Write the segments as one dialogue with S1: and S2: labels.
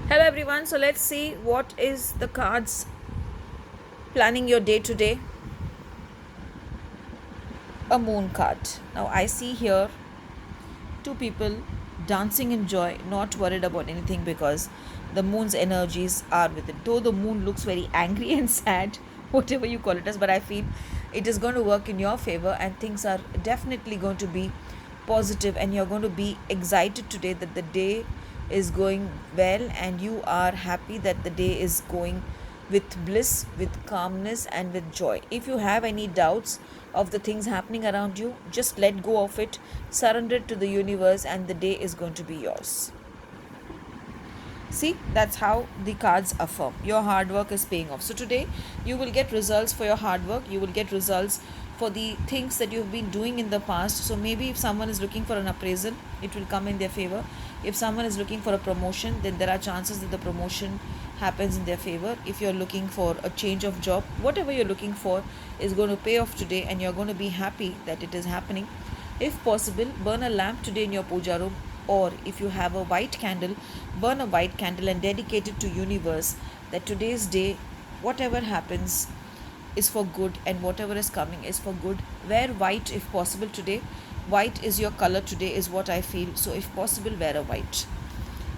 S1: Hello everyone, so let's see what is the cards planning your day today. A moon card. Now I see here two people dancing in joy, not worried about anything because the moon's energies are with it. Though the moon looks very angry and sad, whatever you call it as, but I feel it is going to work in your favor and things are definitely going to be positive and you're going to be excited today that the day is going well and you are happy that the day is going with bliss, with calmness, and with joy. If you have any doubts of the things happening around you, just let go of it, surrender it to the universe, and the day is going to be yours. See, that's how the cards affirm. Your hard work is paying off. So today, you will get results for your hard work. You will get results for the things that you've been doing in the past. So maybe if someone is looking for an appraisal, it will come in their favor. If someone is looking for a promotion, then there are chances that the promotion happens in their favor. If you're looking for a change of job, whatever you're looking for is going to pay off today and you're going to be happy that it is happening. If possible, burn a lamp today in your puja room, or if you have a white candle, burn a white candle and dedicate it to universe that today's day, whatever happens is for good and whatever is coming is for good. Wear white if possible today. White is your color today is what I feel. So if possible, wear a white.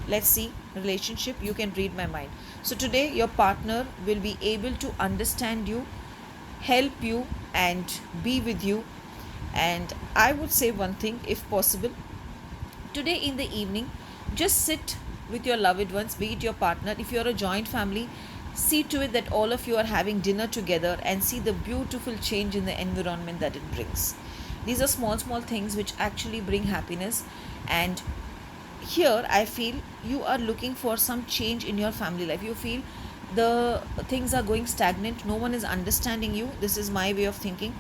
S1: Let's see relationship. You can read my mind. So today your partner will be able to understand you, help you, and be with you. And I would say one thing, if possible, today in the evening, just sit with your loved ones, be it your partner. If you're a joint family, see to it that all of you are having dinner together and see the beautiful change in the environment that it brings. These are small things which actually bring happiness. And here I feel you are looking for some change in your family life. You feel the things are going stagnant, no one is understanding you. This is my way of thinking.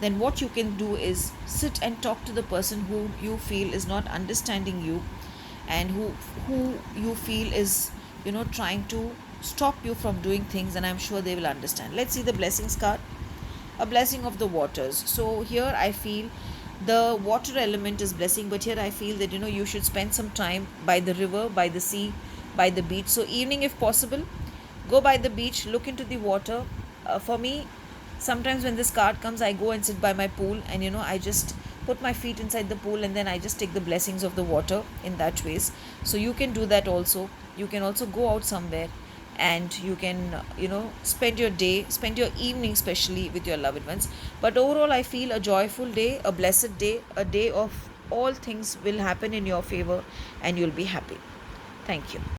S1: Then what you can do is sit and talk to the person who you feel is not understanding you and who you feel is trying to stop you from doing things, and I'm sure they will understand. Let's see the blessings card. A blessing of the waters. So here I feel the water element is blessing, but here I feel that you should spend some time by the river, by the sea, by the beach. So evening if possible, go by the beach, look into the water. For me, sometimes when this card comes, I go and sit by my pool and I just put my feet inside the pool and then I just take the blessings of the water in that ways. So you can do that also. You can also go out somewhere and you can spend your day, spend your evening especially with your loved ones. But overall I feel a joyful day, a blessed day, a day of all things will happen in your favor and you'll be happy. Thank you.